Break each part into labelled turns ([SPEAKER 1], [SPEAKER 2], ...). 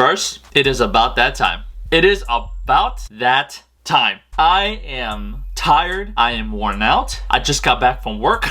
[SPEAKER 1] Verse, it is about that time. It is about that time. I am tired. I am worn out. I just got back from work.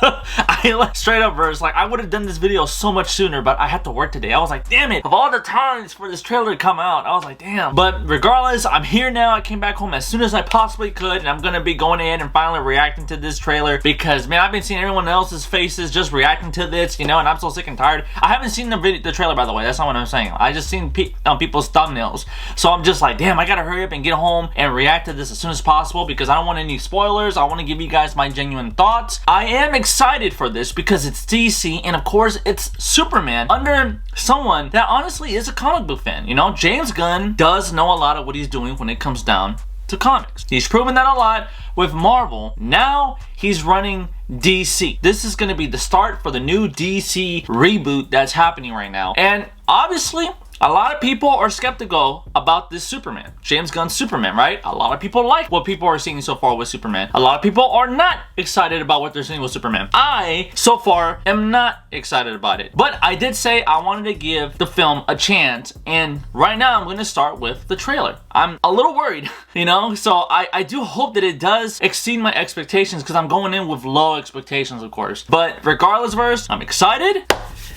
[SPEAKER 1] I like straight up Verse, like I would have done this video so much sooner, but I had to work today. I was like, damn it, of all the times for this trailer to come out, I was like, damn. But regardless, I'm here now. I came back home as soon as I possibly could, and I'm gonna be going in and finally reacting to this trailer because, man, I've been seeing everyone else's faces just reacting to this, you know, and I'm so sick and tired. I haven't seen the trailer, by the way. That's not what I'm saying. I just seen people's thumbnails, so I'm just like, damn, I gotta hurry up and get home and react to this as soon as possible because I don't want any spoilers. I want to give you guys my genuine thoughts. I am excited for this because it's DC, and of course it's Superman under someone that honestly is a comic book fan. You know, James Gunn does know a lot of what he's doing when it comes down to comics. He's proven that a lot with Marvel. Now he's running DC. This is going to be the start for the new DC reboot that's happening right now, and obviously a lot of people are skeptical about this Superman, James Gunn's Superman, right? A lot of people like what people are seeing so far with Superman. A lot of people are not excited about what they're seeing with Superman. I, so far, am not excited about it. But I did say I wanted to give the film a chance, and right now I'm going to start with the trailer. I'm a little worried, you know? So I do hope that it does exceed my expectations because I'm going in with low expectations, of course. But regardless, Verse, I'm excited.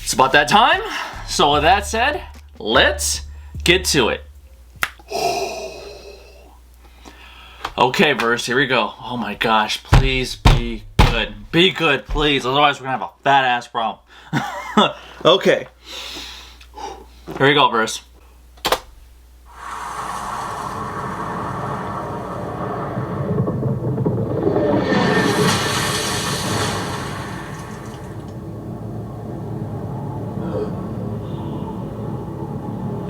[SPEAKER 1] It's about that time. So with that said, let's get to it. Okay, Verse, here we go. Oh my gosh, please be good. Be good, please. Otherwise, we're gonna have a fat ass problem. Okay. Here we go, Verse.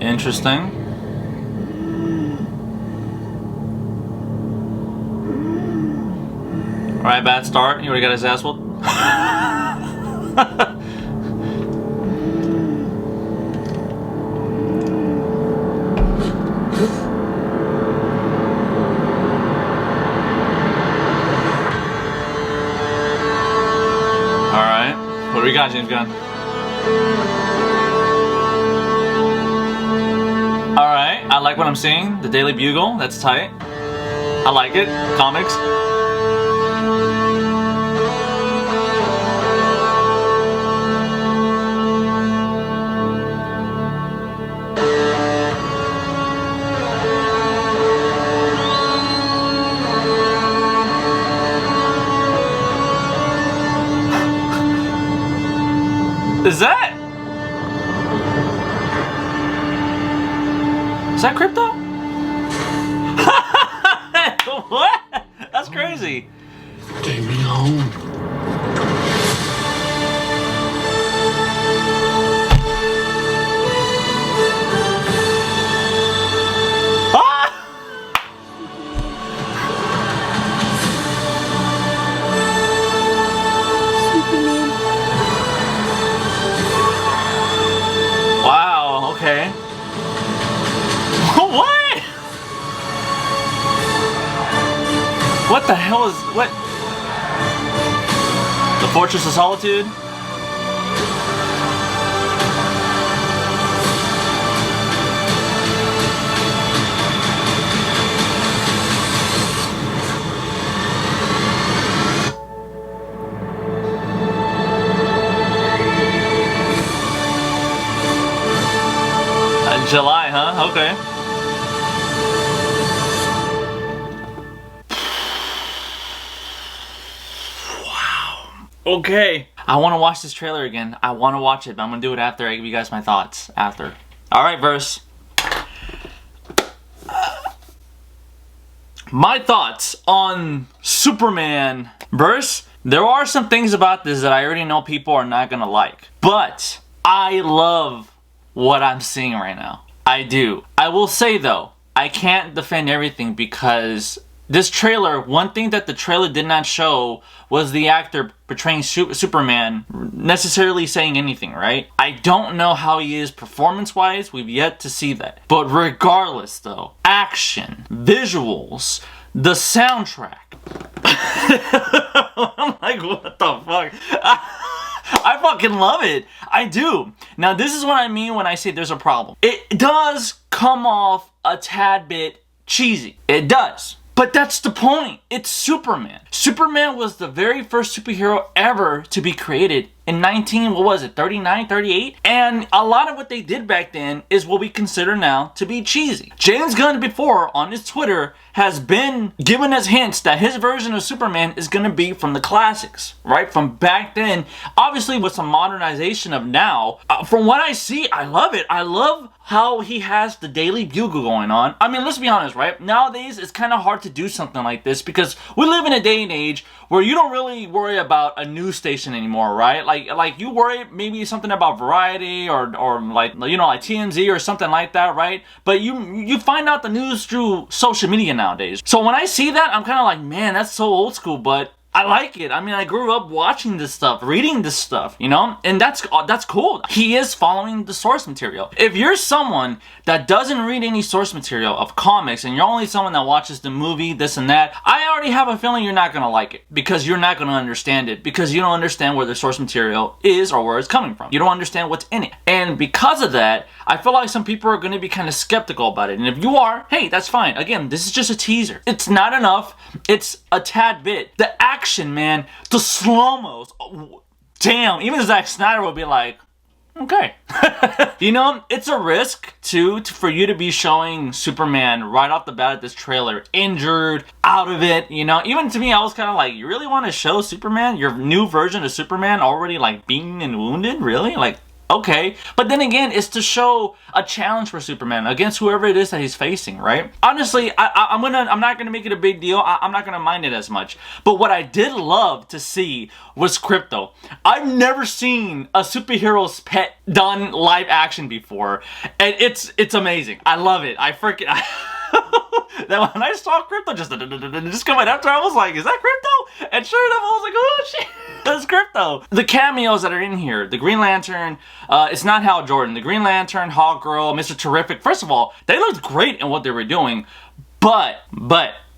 [SPEAKER 1] Interesting. Alright, bad start. He already got his ass whooped. Alright. What do we got, James Gunn? Alright, I like what I'm seeing. The Daily Bugle, that's tight. I like it. Comics. Is that? Is that Crypto? What? That's crazy.
[SPEAKER 2] Take me home.
[SPEAKER 1] Wow, okay. What? What the hell is... what? The Fortress of Solitude? July, huh? Okay. Wow. Okay. I want to watch this trailer again. I want to watch it, but I'm going to do it after I give you guys my thoughts. After. Alright, Verse. My thoughts on Superman. Verse, there are some things about this that I already know people are not going to like. But I love what I'm seeing right now. I do. I will say though, I can't defend everything because this trailer, one thing that the trailer did not show was the actor portraying Superman necessarily saying anything, right? I don't know how he is performance-wise. We've yet to see that. But regardless though, action, visuals, the soundtrack. I'm like, what the fuck? I fucking love it. I do. Now, this is what I mean when I say there's a problem. It does come off a tad bit cheesy. It does. But that's the point. It's Superman. Superman was the very first superhero ever to be created in 39, 38? And a lot of what they did back then is what we consider now to be cheesy. James Gunn before on his Twitter has been giving us hints that his version of Superman is going to be from the classics, right? From back then. Obviously with some modernization of now. From what I see, I love it. I love how he has the Daily Bugle going on. I mean, let's be honest, right? Nowadays, it's kind of hard to do something like this because we live in a day and age where you don't really worry about a news station anymore, right? Like you worry maybe something about Variety or like, you know, like TMZ or something like that, right? But you find out the news through social media nowadays. So when I see that, I'm kind of like, man, that's so old school, but I like it. I mean, I grew up watching this stuff, reading this stuff, you know? And that's cool. He is following the source material. If you're someone that doesn't read any source material of comics and you're only someone that watches the movie, this and that, I already have a feeling you're not going to like it because you're not going to understand it because you don't understand where the source material is or where it's coming from. You don't understand what's in it. And because of that, I feel like some people are going to be kind of skeptical about it. And if you are, hey, that's fine. Again, this is just a teaser. It's not enough. It's a tad bit. The action, man, the slow-mos. Oh, damn, even Zack Snyder would be like, okay. You know, it's a risk, too, for you to be showing Superman right off the bat at this trailer, injured, out of it, you know? Even to me, I was kind of like, you really want to show Superman, your new version of Superman already, like, beaten and wounded? Really? Like, okay. But then again, it's to show a challenge for Superman against whoever it is that he's facing, right? Honestly, I'm not gonna make it a big deal. I'm not gonna mind it as much. But what I did love to see was Krypto. I've never seen a superhero's pet done live action before, and it's amazing. I love it. I freaking that when I saw Krypto just coming after, I was like, is that Krypto? And sure enough, I was like, oh shit, that's Krypto. The cameos that are in here, the Green Lantern, it's not Hal Jordan, the Green Lantern, Hawkgirl, Mr. Terrific. First of all, they looked great in what they were doing, but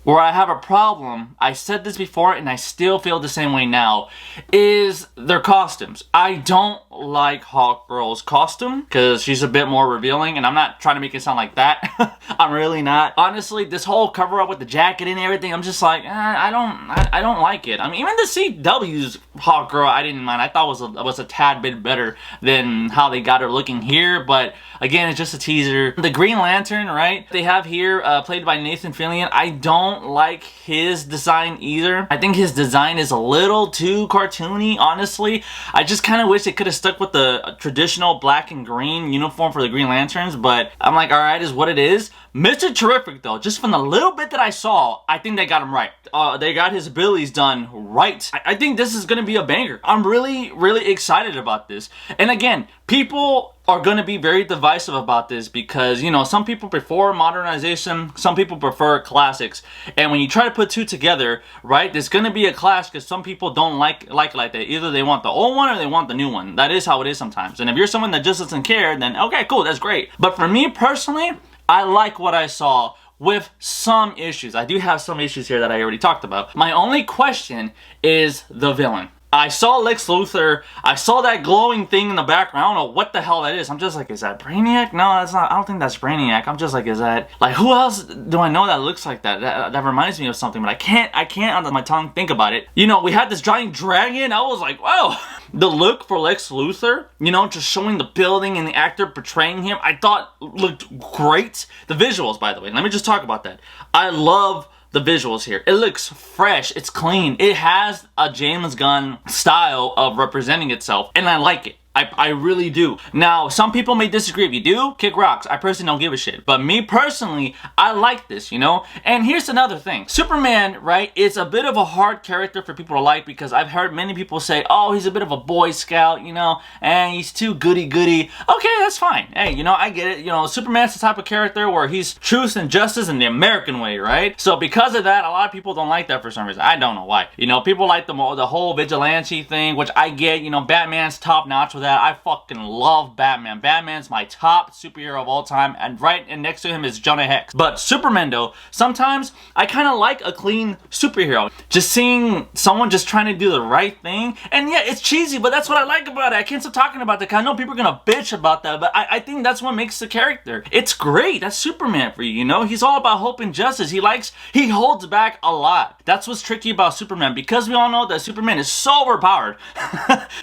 [SPEAKER 1] where I have a problem, I said this before and I still feel the same way now, is their costumes. I don't like Hawkgirl's costume because she's a bit more revealing, and I'm not trying to make it sound like that. I'm really not. Honestly, this whole cover up with the jacket and everything, I'm just like, I don't like it. I mean, even the CW's Hawkgirl, I didn't mind. I thought was a tad bit better than how they got her looking here, but again, it's just a teaser. The Green Lantern, right? They have here, played by Nathan Fillion. I don't like his design either. I think his design is a little too cartoony, honestly. I just kind of wish they could have stuck with the traditional black and green uniform for the Green Lanterns, but I'm like, alright, is what it is. Mr. Terrific, though, just from the little bit that I saw, I think they got him right. They got his abilities done right. I think this is going to be a banger. I'm really, really excited about this. And again, people are going to be very divisive about this because, you know, some people prefer modernization, some people prefer classics. And when you try to put two together, right, there's going to be a clash because some people don't like it like that. Either they want the old one or they want the new one. That is how it is sometimes. And if you're someone that just doesn't care, then okay, cool, that's great. But for me personally, I like what I saw with some issues. I do have some issues here that I already talked about. My only question is the villain. I saw Lex Luthor. I saw that glowing thing in the background. I don't know what the hell that is. I'm just like, is that Brainiac? No, that's not. I don't think that's Brainiac. I'm just like, is that, like, who else do I know that looks like that? That reminds me of something, but I can't on my tongue think about it. You know, we had this giant dragon. I was like, wow. The look for Lex Luthor, you know, just showing the building and the actor portraying him, I thought looked great. The visuals, by the way, let me just talk about that. I love the visuals here. It looks fresh, it's clean. It has a James Gunn style of representing itself, and I like it. I really do. Now, some people may disagree. If you do, kick rocks. I personally don't give a shit. But me personally, I like this, you know? And here's another thing. Superman, right, is a bit of a hard character for people to like because I've heard many people say, oh, he's a bit of a Boy Scout, you know, and he's too goody-goody. Okay, that's fine. Hey, you know, I get it. You know, Superman's the type of character where he's truth and justice in the American way, right? So because of that, a lot of people don't like that for some reason. I don't know why. You know, people like the whole vigilante thing, which I get. You know, Batman's top-notch with that, I fucking love Batman. Batman's my top superhero of all time, and right next to him is Jonah Hex. But Superman though, sometimes I kind of like a clean superhero. Just seeing someone just trying to do the right thing, and yeah, it's cheesy, but that's what I like about it. I can't stop talking about that, 'cause I know people are gonna bitch about that, but I think that's what makes the character. It's great. That's Superman for you, you know? He's all about hope and justice. He holds back a lot. That's what's tricky about Superman, because we all know that Superman is so overpowered.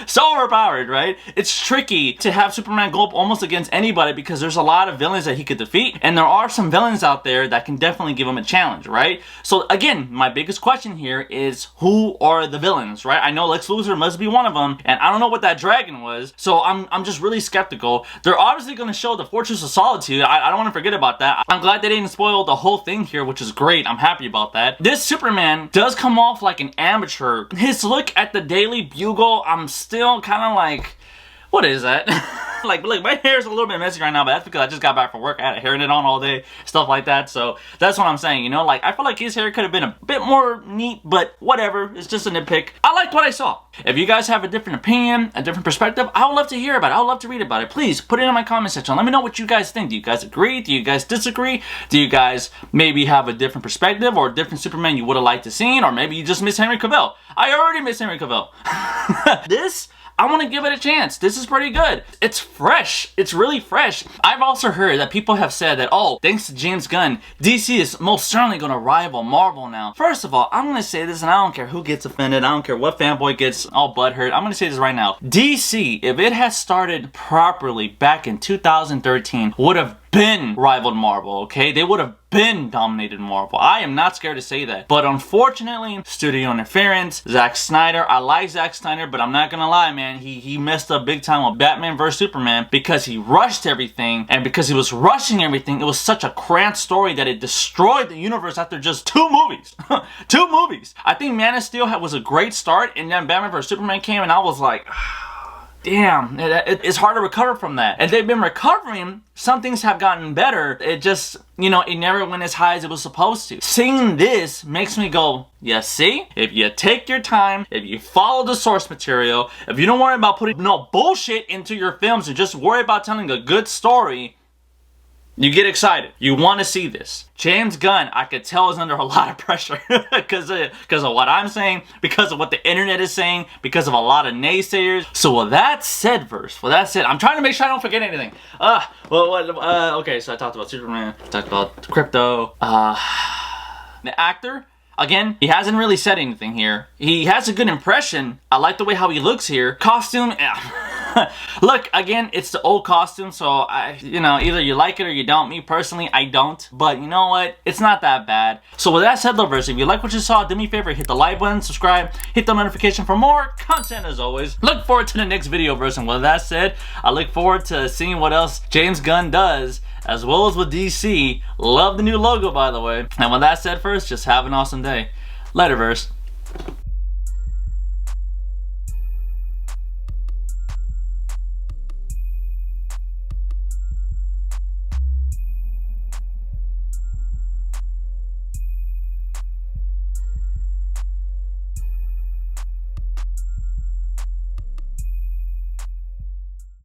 [SPEAKER 1] So overpowered, right? It's tricky to have Superman go up almost against anybody, because there's a lot of villains that he could defeat, and there are some villains out there that can definitely give him a challenge, right? So again, my biggest question here is, who are the villains, right? I know Lex Luthor must be one of them, and I don't know what that dragon was, so I'm just really skeptical. They're obviously going to show the Fortress of Solitude. I don't want to forget about that. I'm glad they didn't spoil the whole thing here, which is great. I'm happy about that. This Superman does come off like an amateur. His look at the Daily Bugle, I'm still kind of like, what is that? Like, my hair's a little bit messy right now, but that's because I just got back from work. I had a hairnet on all day, stuff like that. So that's what I'm saying, you know? Like, I feel like his hair could have been a bit more neat, but whatever. It's just a nitpick. I liked what I saw. If you guys have a different opinion, a different perspective, I would love to hear about it. I would love to read about it. Please put it in my comment section. Let me know what you guys think. Do you guys agree? Do you guys disagree? Do you guys maybe have a different perspective or a different Superman you would have liked to see? Or maybe you just miss Henry Cavill. I already miss Henry Cavill. I want to give it a chance. This is pretty good. It's fresh. It's really fresh. I've also heard that people have said that, oh, thanks to James Gunn, DC is most certainly going to rival Marvel now. First of all, I'm going to say this, and I don't care who gets offended. I don't care what fanboy gets all butthurt. I'm going to say this right now. DC, if it had started properly back in 2013, would have been rivaled Marvel, okay? They would have been dominated Marvel. I am not scared to say that. But unfortunately, studio interference, Zack Snyder, I like Zack Snyder, but I'm not gonna lie, man, he messed up big time with Batman vs Superman, because he rushed everything, and because he was rushing everything, it was such a cramped story that it destroyed the universe after just 2 movies. 2 movies. I think Man of Steel was a great start, and then Batman vs Superman came, and I was like, damn, it's hard to recover from that. And they've been recovering. Some things have gotten better. It just, you know, it never went as high as it was supposed to. Seeing this makes me go, yeah, see? If you take your time, if you follow the source material, if you don't worry about putting no bullshit into your films and just worry about telling a good story, you get excited. You want to see this. James Gunn, I could tell, is under a lot of pressure because of what I'm saying, because of what the internet is saying, because of a lot of naysayers. So with that said, I'm trying to make sure I don't forget anything. Okay, so I talked about Superman, talked about crypto, the actor. Again, he hasn't really said anything here. He has a good impression. I like the way how he looks here. Costume, look, again, it's the old costume, so either you like it or you don't. Me personally, I don't. But you know what? It's not that bad. So with that said, lovers, if you like what you saw, do me a favor, hit the like button, subscribe, hit the notification for more content as always. Look forward to the next video verse. And with that said, I look forward to seeing what else James Gunn does, as well as with DC. Love the new logo, by the way. And with that said, first, just have an awesome day. Later, verse.